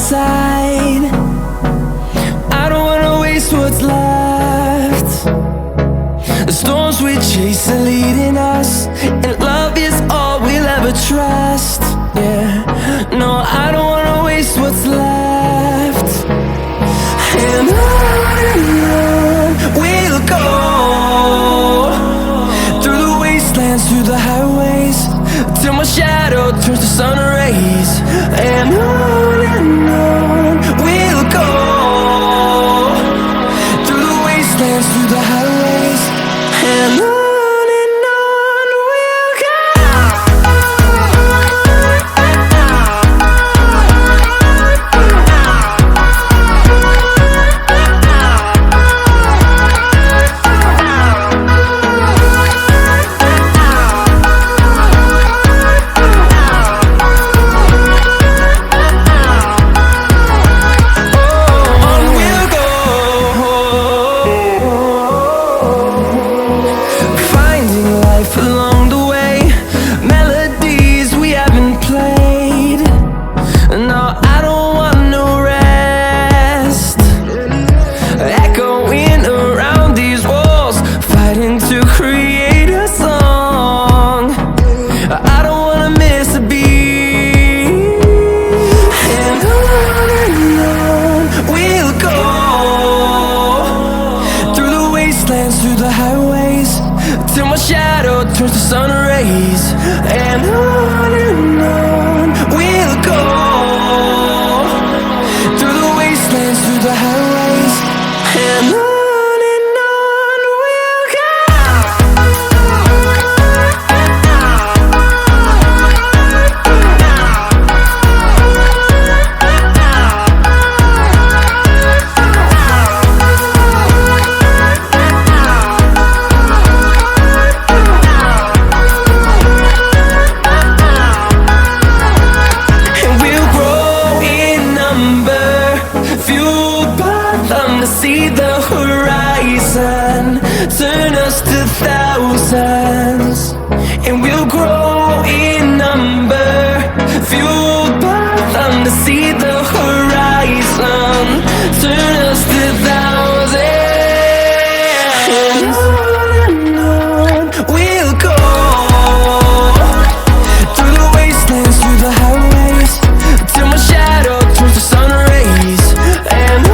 side. I don't wanna waste what's left. The storms we chase are leading us, and love is all we'll ever trust. Yeah, no, I don't wanna waste what's left. And on we'll go, through the wastelands, through the highways, till my shadow turns to sun rays. And on we'll go, through the wastelands, through the highways, and on we'll go. Through the highways, till my shadow turns to sun rays. And on we'll go, through the wastelands, through the highways, and on we'll go. See the horizon turn us to thousands, and we'll grow in number, fueled by them. To see the horizon turn us to thousands, and on we'll go, through the wastelands, through the highways, till my shadow turns to sun rays. And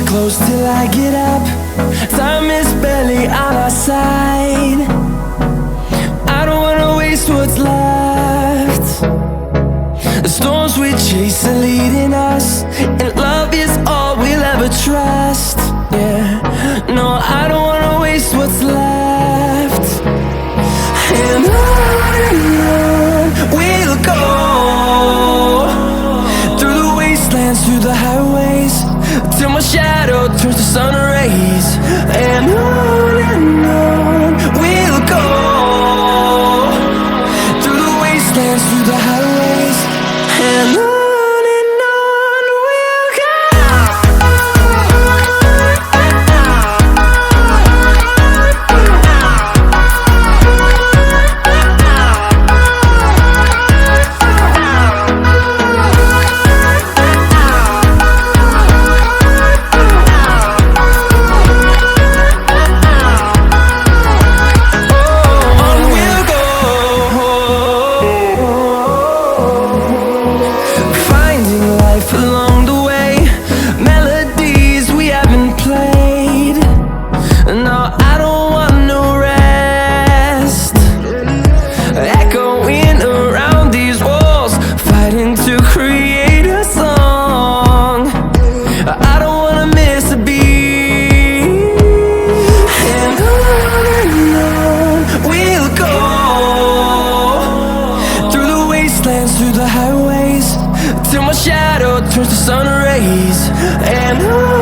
close till I get up, time is barely on our side. I don't wanna waste what's left. The storms we chase are leading us, and love is all we'll ever trust. Yeah, no, I don't wanna waste what's left. And on we'll go, through the wastelands, through the highways, till my shadow turns to sun rays. And on we'll go, through the wastelands, through the highways, and on and